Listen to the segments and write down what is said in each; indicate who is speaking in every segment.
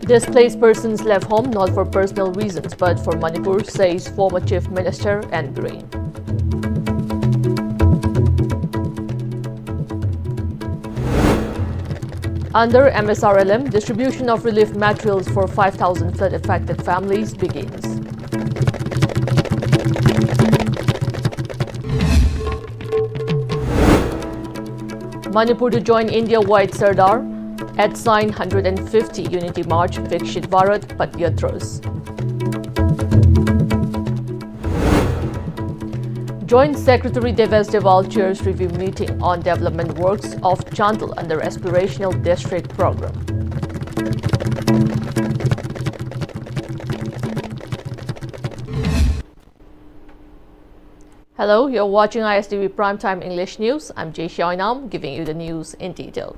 Speaker 1: Displaced persons left home not for personal reasons but for Manipur, says former Chief Minister N. Biren. Under MSRLM, distribution of relief materials for 5,000 flood-affected families begins. Manipur to join India-wide Sardar at sign 150 Unity March, Vikshit Bharat, Patyatras. Joint Secretary Deves Deval chairs review meeting on development works of Chandal under Aspirational District Program. Hello, you're watching ISTV Primetime English News. I'm Jay Xiaoinam, giving you the news in detail.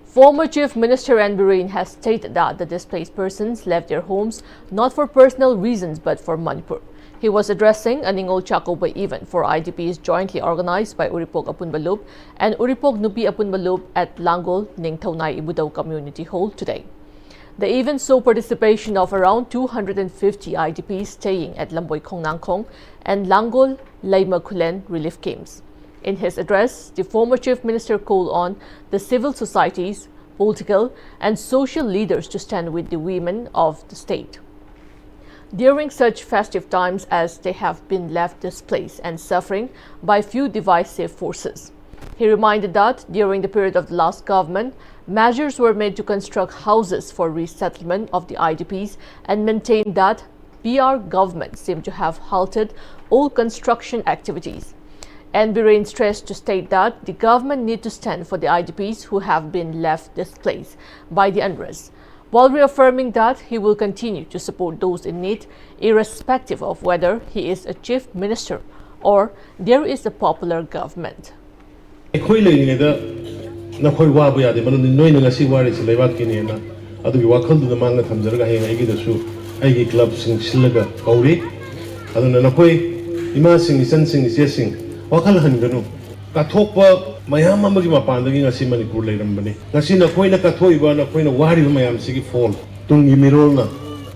Speaker 1: Former Chief Minister N. Biren has stated that the displaced persons left their homes not for personal reasons but for Manipur. He was addressing a Ningol Chakoba event for IDPs jointly organized by Uripok Apunbalub and Uripok Nupi Apunbalub at Langol Ningthaunai Ibudao Community Hall today. The event saw participation of around 250 IDPs staying at Lamboy Kongnangkong and Langol Laima Kulen relief camps. In his address, the former Chief Minister called on the civil societies, political and social leaders to stand with the women of the state during such festive times as they have been left displaced and suffering by few divisive forces. He reminded that during the period of the last government, measures were made to construct houses for resettlement of the IDPs and maintained that PR government seemed to have halted all construction activities. And Biren stressed to state that the government need to stand for the IDPs who have been left displaced by the unrest, while reaffirming that he will continue to support those in need, irrespective of whether he is a chief minister or there is a popular government.
Speaker 2: Wakal hangganu kathokpa mayam amagi mapandagi ngasi Manipur leirambani ngasi nakoina kathoiba nakoina wari mayam sigi fall tungi mirolna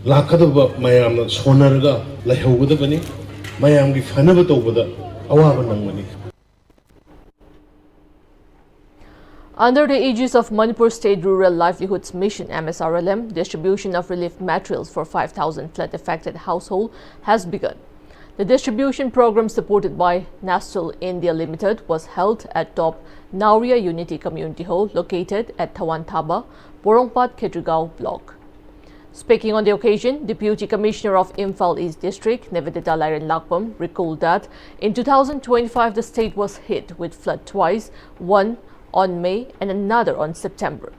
Speaker 2: lakadaba mayam na sonarga laihogudabani mayam gi phanaba tobada awaba nangmani.
Speaker 1: Under the aegis of Manipur State Rural Livelihoods Mission MSRLM, distribution of relief materials for 5,000 flood-affected households has begun. The distribution program supported by Nastal India Limited was held at top Nauria Unity Community Hall located at Thawantaba, Borongpat, Kedrigao Block. Speaking on the occasion, Deputy Commissioner of Imphal East District, Nivedita Lairan Lakpam, recalled that in 2025 the state was hit with flood twice, one on May and another on September.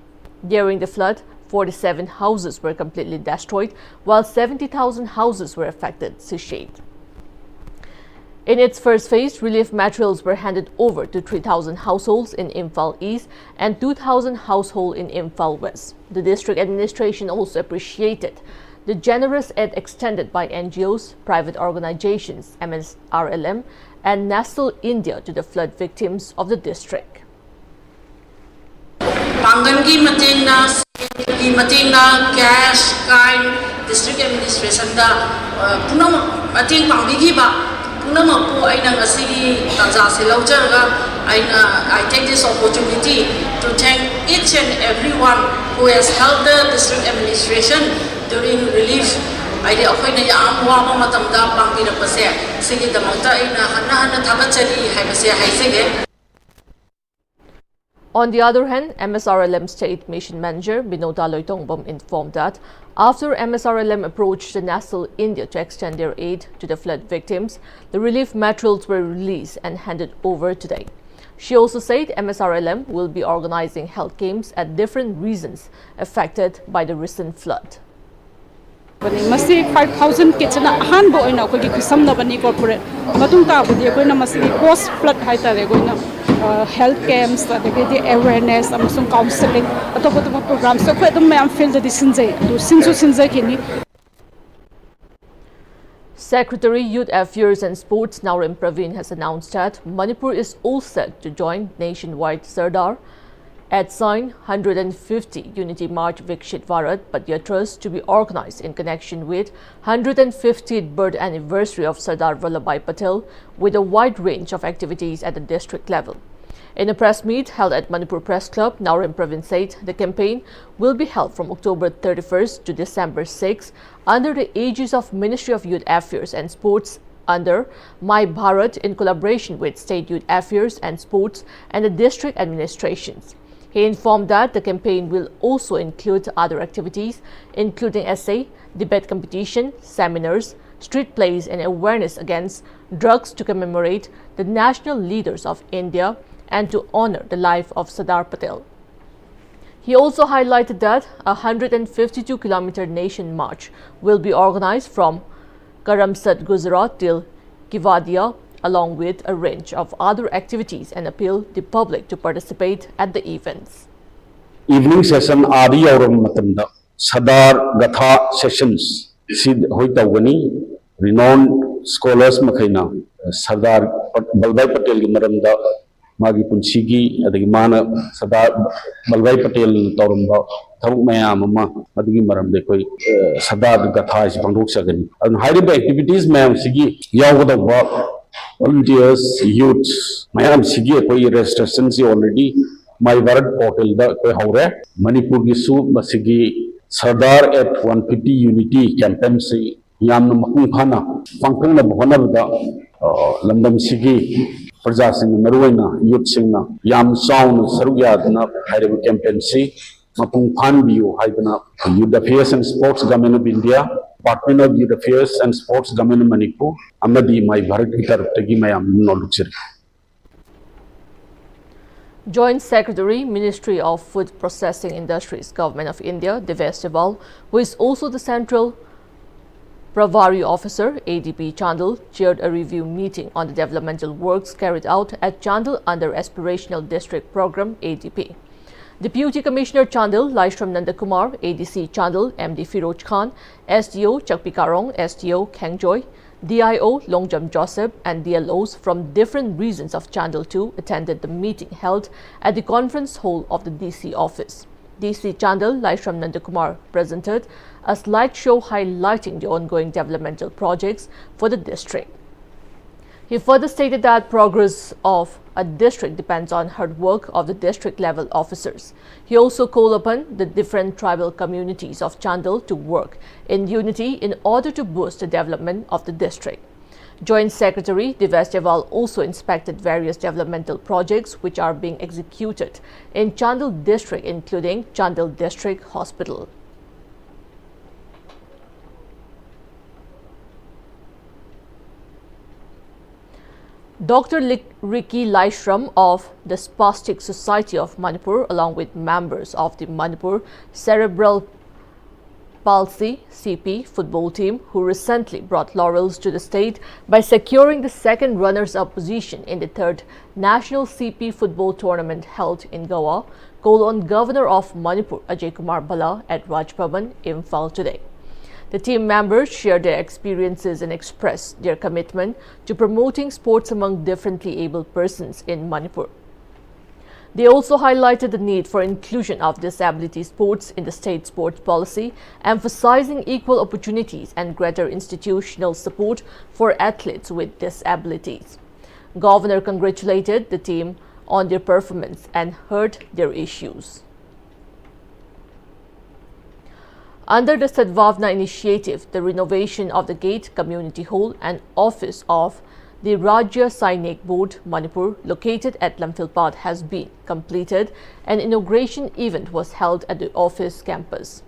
Speaker 1: During the flood, 47 houses were completely destroyed, while 70,000 houses were affected, she said. In its first phase, relief materials were handed over to 3,000 households in Imphal East and 2,000 households in Imphal West. The district administration also appreciated the generous aid extended by NGOs, private organizations, MSRLM, and Nastal India to the flood victims of the district.
Speaker 3: Pangangi matingna cash kind district administration da punam mating pangigi ba. I take this opportunity to thank each and everyone who has helped the district administration during relief.
Speaker 1: On the other hand, MSRLM State Mission Manager Binota Loitongbom informed that after MSRLM approached the Nastal India to extend their aid to the flood victims, the relief materials were released and handed over today. She also said MSRLM will be organizing health camps at different regions affected by the recent flood.
Speaker 4: 5,000 kids na hanbo ina ko gi kusam na bani corporate matung ta budi ko na masli post flood haita ko na health camps da the awareness amasung counseling atop programs so ko dum am feel the sinjai to sinjai kini.
Speaker 1: Secretary Youth Affairs and Sports Naurim Praveen has announced that Manipur is all set to join nationwide Sardar at sign 150 Unity March Vikshit Bharat Padyatras to be organized in connection with 150th birth anniversary of Sardar Vallabhbhai Patel with a wide range of activities at the district level. In a press meet held at Manipur Press Club, Naurim Praveen said the campaign will be held from October 31st to December 6 under the aegis of Ministry of Youth Affairs and Sports under My Bharat in collaboration with State Youth Affairs and Sports and the district administrations. He informed that the campaign will also include other activities, including essay, debate competition, seminars, street plays and awareness against drugs to commemorate the national leaders of India and to honor the life of Sardar Patel. He also highlighted that a 152-kilometer nation march will be organized from Karamsad, Gujarat till Kevadia, along with a range of other activities, and appealed the public to participate at the events.
Speaker 5: Evening session Adi Aurum Matanda Sardar Gatha sessions Sid Hoitawani renowned scholars Makaina Sardar Vallabhbhai Patel Maramda Magi Punsigi adagi mana Sardar Vallabhbhai Patel Taurumba Tharuk Mayam Mama adagi maramde koi Sardar Gatha is Pangdok Sagani and high activities Mayam Sigi Yawada volunteers youths Mayam Sigi koi registrations already My Bharat portal da koi haure Manipur ki su basigi Sardar at 150 Unity campaign se yamna makung khana pangkang na bhanar da lamdam sigi Praja Singh Maruena Youth Singh Yam Sound Sarugya Hairebu campaign si Mapung Phan Biu Haidana Youth Affairs and Sports Government of India Department of Youth Affairs and Sports Government of Manipur Amadi My Bharat Kitar Tagi Mayam Noluchir.
Speaker 1: Joint Secretary, Ministry of Food Processing Industries, Government of India, Pm-Istv, who is also the Central Pravari Officer, ADP Chandal, chaired a review meeting on the developmental works carried out at Chandal under Aspirational District Program, ADP. Deputy Commissioner Chandal, Laishram Nandakumar, ADC Chandal, MD Firoj Khan, SDO Chakpikarong, SDO Khangjoy, DIO Longjam Joseph and DLOs from different regions of Chandal too attended the meeting held at the conference hall of the DC office. DC Chandal, Laishram Nandakumar presented a slideshow highlighting the ongoing developmental projects for the district. He further stated that progress of a district depends on hard work of the district level officers. He also called upon the different tribal communities of Chandal to work in unity in order to boost the development of the district. Joint Secretary Pm-Istv also inspected various developmental projects which are being executed in Chandal district, including Chandal District Hospital. Dr. Ricky Laishram of the Spastic Society of Manipur, along with members of the Manipur Cerebral Palsy CP football team, who recently brought laurels to the state by securing the second runners-up position in the third National CP football tournament held in Goa, called on Governor of Manipur Ajay Kumar Bala at Raj Bhavan, Imphal today. The team members shared their experiences and expressed their commitment to promoting sports among differently abled persons in Manipur. They also highlighted the need for inclusion of disability sports in the state sports policy, emphasizing equal opportunities and greater institutional support for athletes with disabilities. Governor congratulated the team on their performance and heard their issues. Under the Sadbhavna initiative, the renovation of the Gate Community Hall and office of the Rajya Sainik Board, Manipur, located at Lamphilpad, has been completed. An inauguration event was held at the office campus.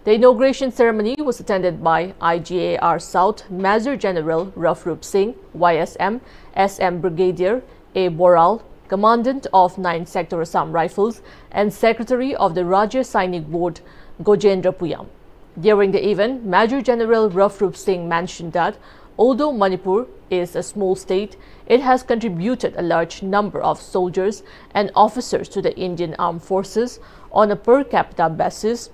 Speaker 1: The inauguration ceremony was attended by IGAR South Major General Rafrup Singh, YSM, SM Brigadier A. Boral, Commandant of 9th Sector Assam Rifles, and Secretary of the Rajya Sainik Board, Gojendra Puyam. During the event, Major General Rafrup Singh mentioned that although Manipur is a small state, it has contributed a large number of soldiers and officers to the Indian Armed Forces on a per capita basis,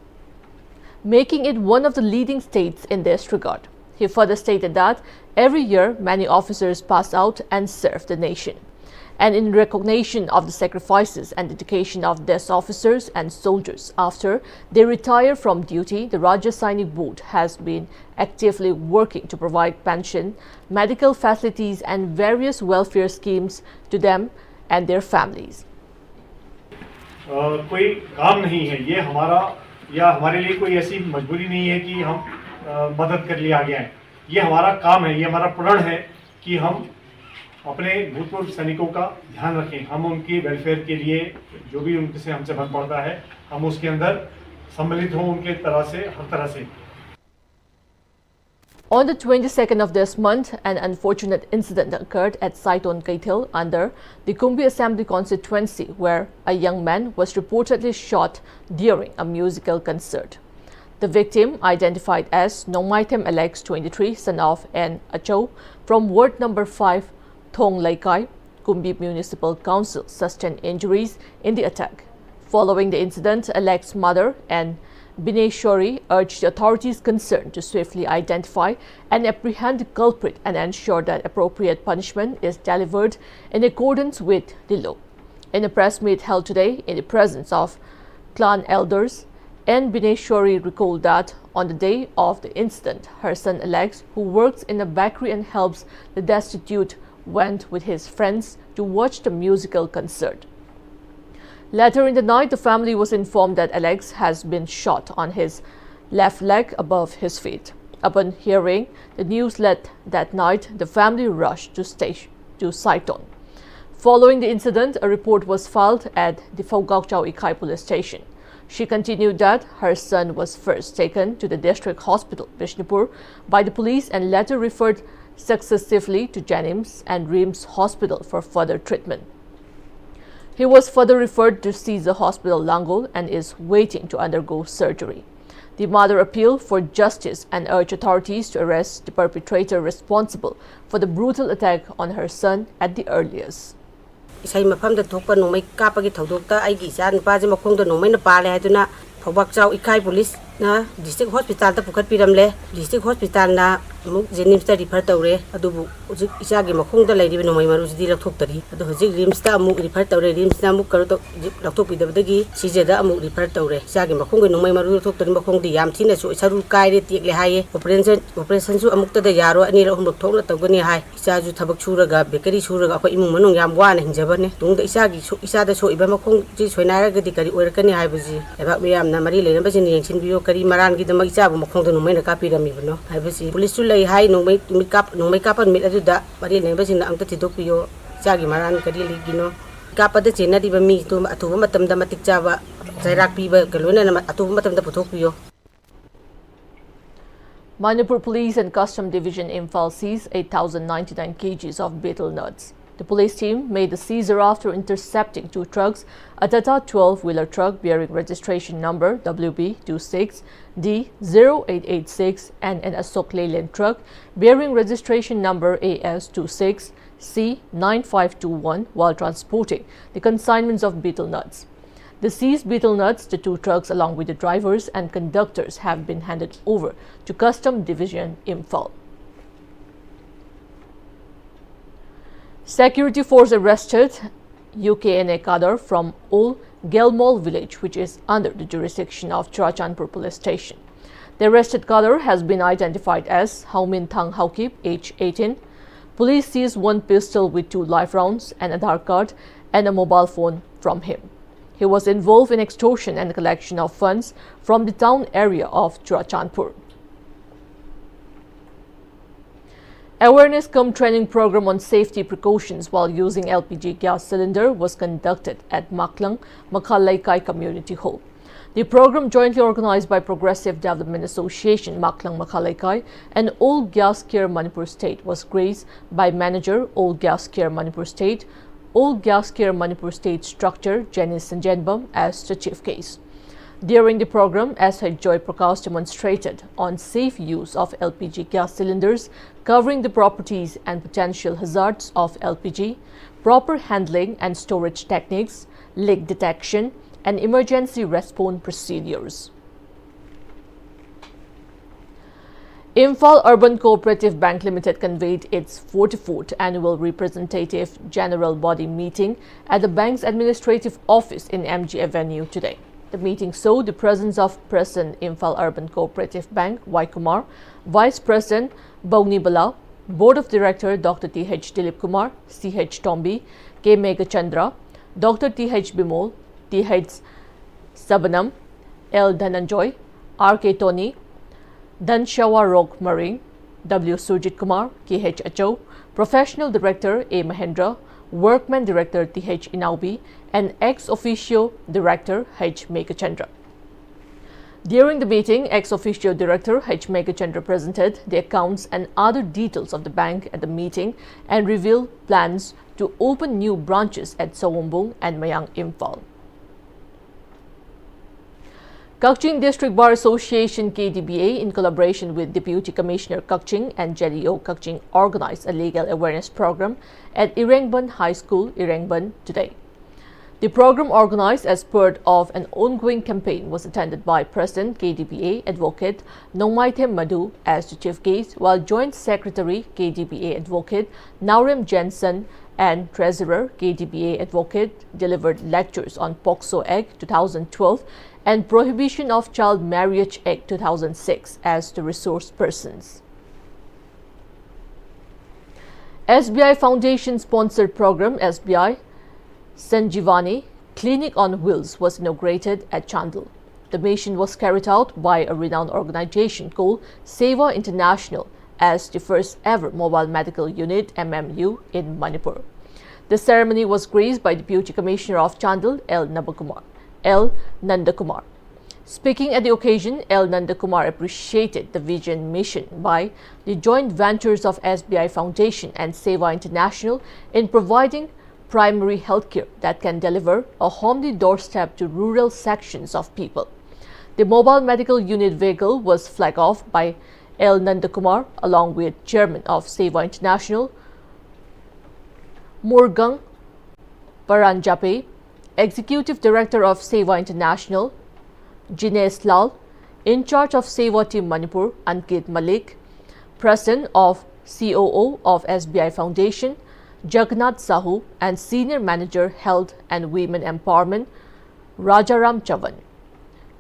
Speaker 1: making it one of the leading states in this regard. He further stated that every year many officers pass out and serve the nation. And in recognition of the sacrifices and dedication of these officers and soldiers after they retire from duty, the Rajya Sainik Board has been actively working to provide pension, medical facilities and various welfare schemes to them and their families.
Speaker 6: कोई काम नहीं है ये हमारा या हमारे लिए कोई ऐसी मजबूरी नहीं है कि हम मदद कर लिए आगे आए। ये हमारा काम है, ये हमारा प्रण है कि हम अपने भूतपूर्व सैनिकों का ध्यान रखें, हम उनकी वेलफेयर के लिए जो भी उनसे हमसे बन पड़ता है हम उसके अंदर सम्मिलित हों उनके तरह से हर तरह से।
Speaker 1: On the 22nd of this month, an unfortunate incident occurred at Saiton Kaithil under the Kumbi Assembly constituency where a young man was reportedly shot during a musical concert. The victim, identified as Nomaitem Alex, 23, son of N. Acho, from Ward number 5, Thong Laikai, Kumbi Municipal Council, sustained injuries in the attack. Following the incident, Alex's mother and Bineshwari urged the authorities concerned to swiftly identify and apprehend the culprit and ensure that appropriate punishment is delivered in accordance with the law. In a press meet held today in the presence of clan elders, N. Bineshwari recalled that on the day of the incident, her son Alex, who works in a bakery and helps the destitute, went with his friends to watch the musical concert. Later in the night, the family was informed that Alex has been shot on his left leg above his feet. Upon hearing the news late that night, the family rushed to Saiton. Following the incident, a report was filed at the Phogakchau Ikai police station. She continued that her son was first taken to the district hospital, Bishnupur, by the police and later referred successively to Janims and Rims Hospital for further treatment. He was further referred to Caesar Hospital, Langol, and is waiting to undergo surgery. The mother appealed for justice and urged authorities to arrest the perpetrator responsible for the brutal attack on her son at the earliest.
Speaker 7: Isai mafamda thokpa nomai kapagi thodokta aigi icha nupa je makhongda nomai na pale haiduna Phobakchau Ikai police na district hospital ta pukhat piramle district hospital na amuk Jenims ta refer tawre adubu hojik icha gi makhongda lairiba nomai maru jidi lakthoktari adu hojik Rims ta amuk refer tawre Rims na amuk karo to lakthopi dabadagi CJ da amuk refer tawre icha gi makhongga nomai maru lakthoktari makhongdi yam thina su saru kai re tikle haye operation su amuk ta da yaro ani ra humlok thokla tawgani hai icha ju thabak suraga bakery suraga akoi imung manung yam wana hinjabane tungda icha gi icha da so iba makhong ji soinara ga di kari oirakani haibuji eba miyam na mari leina ba jin yengsin biyo kari maran gi da ma icha bu makhongda nomai na kapi rami bano haibuji police su lai hai nomai kapan mit adu da mari leina ba jin angta tidok biyo icha gi maran kari ligino kapada chena di ba mi to atu matam da matik chaba jairak pi ba galona na atu matam da puthok biyo.
Speaker 1: Manipur Police and Custom Division Imphal seized 8,099 kgs of betel nuts. The police team made the seizure after intercepting two trucks, a Tata 12-wheeler truck bearing registration number WB26D0886 and an Ashok Leyland truck bearing registration number AS26C9521 while transporting the consignments of betel nuts. The seized betel nuts, the two trucks along with the drivers and conductors have been handed over to Custom Division Imphal. Security force arrested UKNA cadre from Old Gelmol village, which is under the jurisdiction of Churachandpur police station. The arrested cadre has been identified as Haumin Thang Haukip, age 18. Police seized one pistol with 2 live rounds, an Aadhaar card and a mobile phone from him. He was involved in extortion and collection of funds from the town area of Churachandpur. Awareness cum training program on safety precautions while using LPG gas cylinder was conducted at Maklang, Makhalaikai Community Hall. The program, jointly organized by Progressive Development Association, Maklang Makhalaikai and Old Gas Care Manipur State, was graced by Manager, Old Gas Care Manipur State, Old Gas Care Manipur State Structure, Jenny Sanjanbam, as the chief case. During the program, SH Joy Prakash demonstrated on safe use of LPG gas cylinders, covering the properties and potential hazards of LPG, proper handling and storage techniques, leak detection, and emergency response procedures. Imphal Urban Cooperative Bank Limited convened its 44th annual representative general body meeting at the bank's administrative office in MG Avenue today. The meeting saw the presence of President Imphal Urban Cooperative Bank Y. Kumar, Vice President Bowni Bala, Board of Director Dr. T.H. Dilip Kumar, C.H. Tombi, K. Megachandra, Dr. T.H. Bimol, T.H. Sabanam, L. Dhananjoy, R.K. Tony, Danshawa Rog Marine, W. Surjit Kumar, K.H. Acho, Professional Director A. Mahendra, Workman Director T.H. Inaubi, and Ex Officio Director H. Megachandra. During the meeting, Ex Officio Director H. Megachandra presented the accounts and other details of the bank at the meeting and revealed plans to open new branches at Sawombong and Mayang Imphal. Kaching District Bar Association KDBA, in collaboration with Deputy Commissioner Kaching and JDO Kaching, organized a legal awareness program at Irengban High School, Irengban, today. The program, organized as part of an ongoing campaign, was attended by President KDBA Advocate Nongmaithem Madhu as the chief guest, while Joint Secretary KDBA Advocate Naurem Jensen and Treasurer KDBA Advocate delivered lectures on POCSO Act 2012 and Prohibition of Child Marriage Act 2006 as the resource persons. SBI Foundation-sponsored program SBI Sanjivani Clinic on Wheels was inaugurated at Chandel. The mission was carried out by a renowned organization called Seva International as the first ever mobile medical unit MMU in Manipur. The ceremony was graced by Deputy Commissioner of Chandel L. Nandakumar. Speaking at the occasion, L. Nandakumar appreciated the vision mission by the joint ventures of SBI Foundation and Seva International in providing primary healthcare that can deliver a homely doorstep to rural sections of people. The mobile medical unit vehicle was flagged off by L. Nandakumar along with Chairman of Seva International, Murgang Paranjape, Executive Director of Seva International, Jinesh Lal, in charge of Seva Team Manipur, Ankit Malik, President of COO of SBI Foundation, Jagannath Sahu, and Senior Manager Health and Women Empowerment, Rajaram Chavan.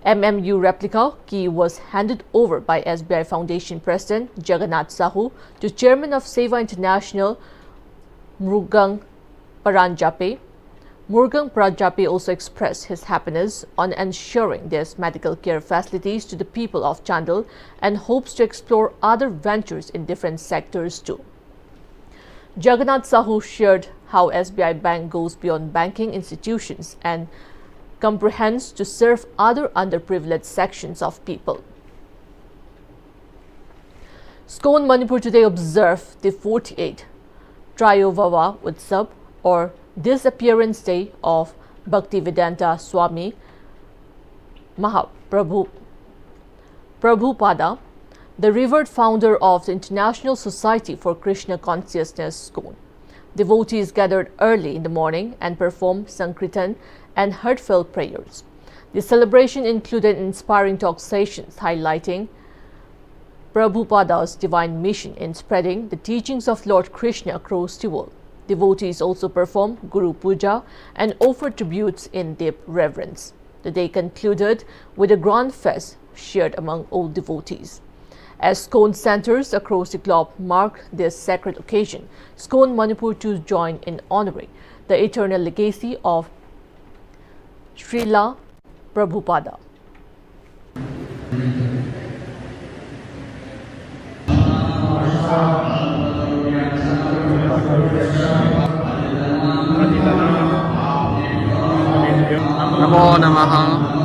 Speaker 1: MMU replica key was handed over by SBI Foundation President Jagannath Sahu to Chairman of Seva International, Murgang Paranjape. Murgang Paranjape also expressed his happiness on ensuring there's medical care facilities to the people of Chandel and hopes to explore other ventures in different sectors too. Jagannath Sahu shared how SBI Bank goes beyond banking institutions and comprehends to serve other underprivileged sections of people. SCOAN Manipur today observed the 48th Trayovava Utsav, or Disappearance Day of Bhaktivedanta Swami Prabhupada, the revered founder of the International Society for Krishna Consciousness SCOAN. Devotees gathered early in the morning and performed Sankirtan and heartfelt prayers. The celebration included inspiring talk sessions highlighting Prabhupada's divine mission in spreading the teachings of Lord Krishna across the world. Devotees also performed Guru Puja and offered tributes in deep reverence. The day concluded with a grand fest shared among all devotees. As SCOAN centers across the globe mark this sacred occasion, SCOAN Manipur too joined in honoring the eternal legacy of Srila Prabhupada.
Speaker 8: Namo Namaha.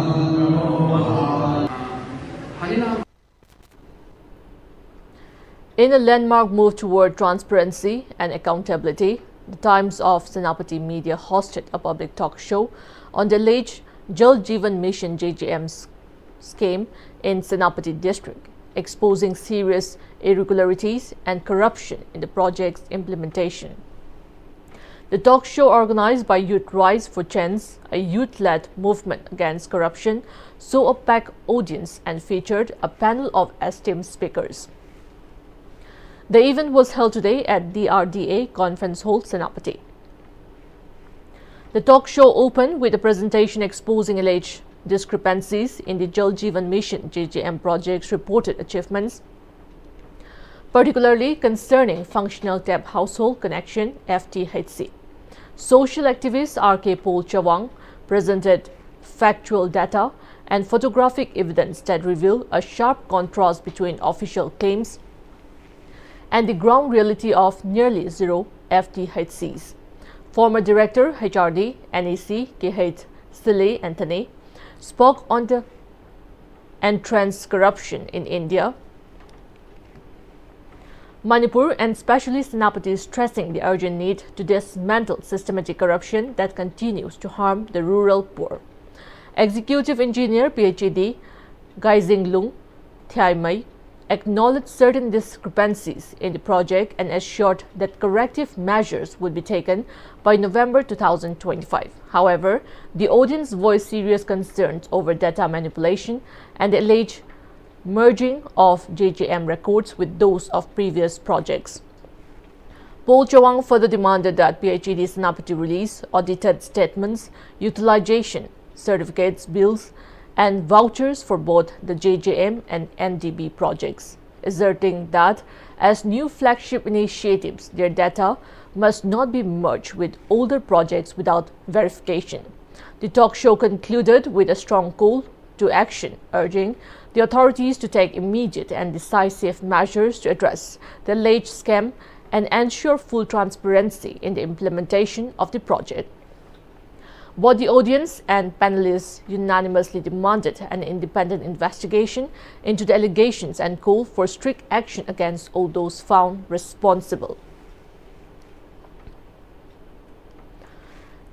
Speaker 1: In a landmark move toward transparency and accountability, the Times of Senapati Media hosted a public talk show on the alleged Jal Jeevan Mission JJM scheme in Senapati district, exposing serious irregularities and corruption in the project's implementation. The talk show, organized by Youth Rise for Change, a youth-led movement against corruption, saw a packed audience and featured a panel of esteemed speakers. The event was held today at DRDA Conference Hall, Senapati. The talk show opened with a presentation exposing alleged discrepancies in the Jal Jeevan Mission JJM project's reported achievements, particularly concerning functional tap household connection FTHC. Social activist R.K. Paul Chawang presented factual data and photographic evidence that reveal a sharp contrast between official claims and the ground reality of nearly zero FTHCs. Former Director HRD NEC K.H. Sile Anthony spoke on the entrenched corruption in India, Manipur, and especially Senapati, stressing the urgent need to dismantle systematic corruption that continues to harm the rural poor. Executive Engineer PhD Gaizing Lung Thiai Mai acknowledged certain discrepancies in the project and assured that corrective measures would be taken by November 2025. However, the audience voiced serious concerns over data manipulation and the alleged merging of JJM records with those of previous projects. Paul Chawang further demanded that PhD Senapati release audited statements, utilization certificates, bills, and vouchers for both the JJM and NDB projects, asserting that as new flagship initiatives, their data must not be merged with older projects without verification. The talk show concluded with a strong call to action, urging the authorities to take immediate and decisive measures to address the alleged scam and ensure full transparency in the implementation of the project. Both the audience and panelists unanimously demanded an independent investigation into the allegations and called for strict action against all those found responsible.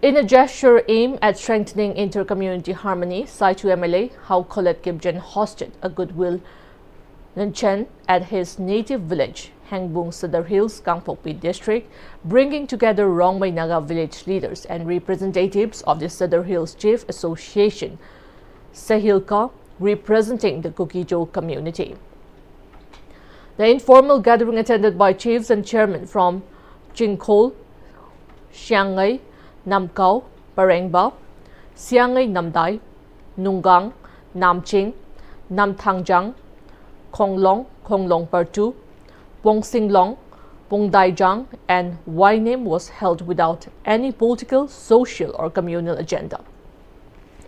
Speaker 1: In a gesture aimed at strengthening inter-community harmony, Saitu MLA How Colette Gibjan hosted a goodwill luncheon at his native village, Hangbung Sadar Hills, Kangpokpi district, bringing together Rongmei Naga village leaders and representatives of the Sadar Hills Chief Association, Sahilka, representing the Kukijo community. The informal gathering attended by chiefs and chairmen from Chingkhol, Siangai, Namkau, Parengba, Siangai Namdai, Nungang, Namching, Namthangjang, Konglong, Konglong Partu, Pongsinglong, Pongdaijang, and Wainem was held without any political, social, or communal agenda.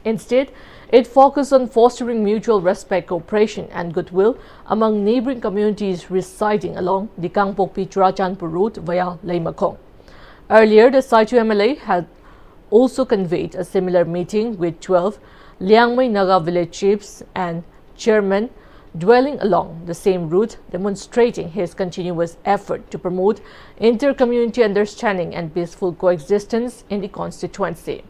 Speaker 1: Instead, it focused on fostering mutual respect, cooperation, and goodwill among neighboring communities residing along the Kangpokpi-Churachandpur route via Leimakong. Earlier, the Saitu MLA had also convened a similar meeting with 12 Liangmei Naga village chiefs and chairmen dwelling along the same route, demonstrating his continuous effort to promote inter-community understanding and peaceful coexistence in the constituency.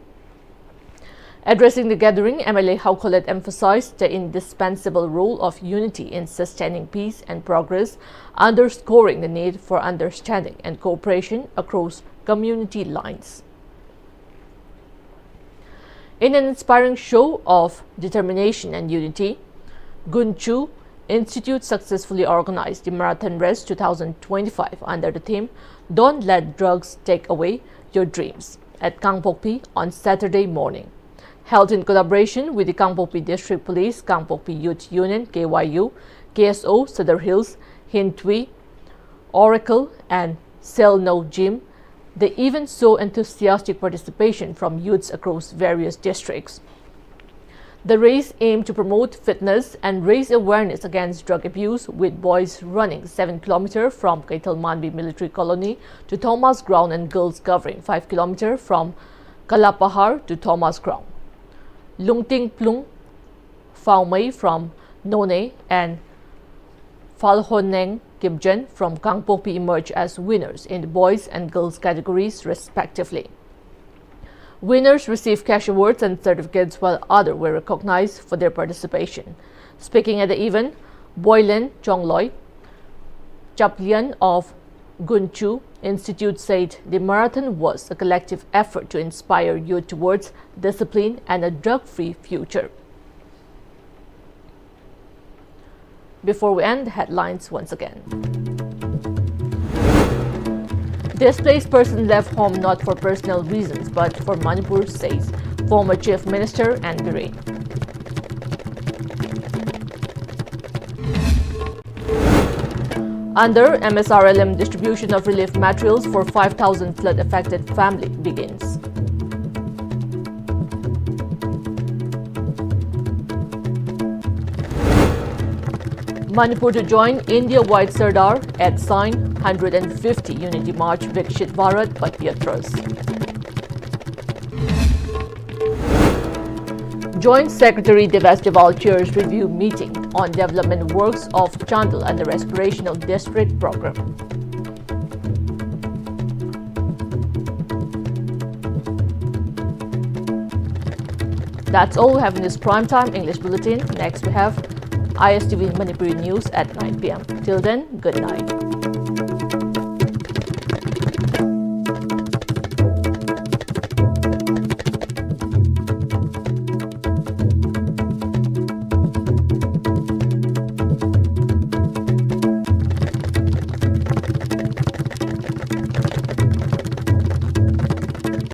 Speaker 1: Addressing the gathering, MLA How Colette emphasized the indispensable role of unity in sustaining peace and progress, underscoring the need for understanding and cooperation across community lines. In an inspiring show of determination and unity, Gunchu Institute successfully organized the Marathon Race 2025 under the theme Don't Let Drugs Take Away Your Dreams at Kangpokpi on Saturday morning. Held in collaboration with the Kangpokpi District Police, Kangpokpi Youth Union KYU, KSO Sadar Hills, Hintui, Oracle, and Selno Gym, the event saw enthusiastic participation from youths across various districts. The race aimed to promote fitness and raise awareness against drug abuse, with boys running 7 km from Kaitalmanbi Military Colony to Thomas Ground and girls covering 5 km from Kalapahar to Thomas Ground. Lungting Plung, Faumei from None, and Falhoneng Gibjan from Kangpokpi emerged as winners in the boys and girls categories respectively. Winners received cash awards and certificates, while others were recognized for their participation. Speaking at the event, Boylen Chongloi, chaplain of Gunchu Institute, said the marathon was a collective effort to inspire youth towards discipline and a drug-free future. Before we end, the headlines once again. Displaced person left home not for personal reasons but for Manipur, says former Chief Minister and Biren. Under MSRLM, distribution of relief materials for 5,000 flood-affected family begins. Manipur to join India-wide Sardar at sign 150 Unity March Vikshit Bharat Padyatras. Joint Secretary Devesh Deval chairs review meeting on development works of Chandal under Aspirational District Program. That's all we have in this primetime English bulletin. Next we have ISTV Manipuri News at 9 p.m. Till then, good night.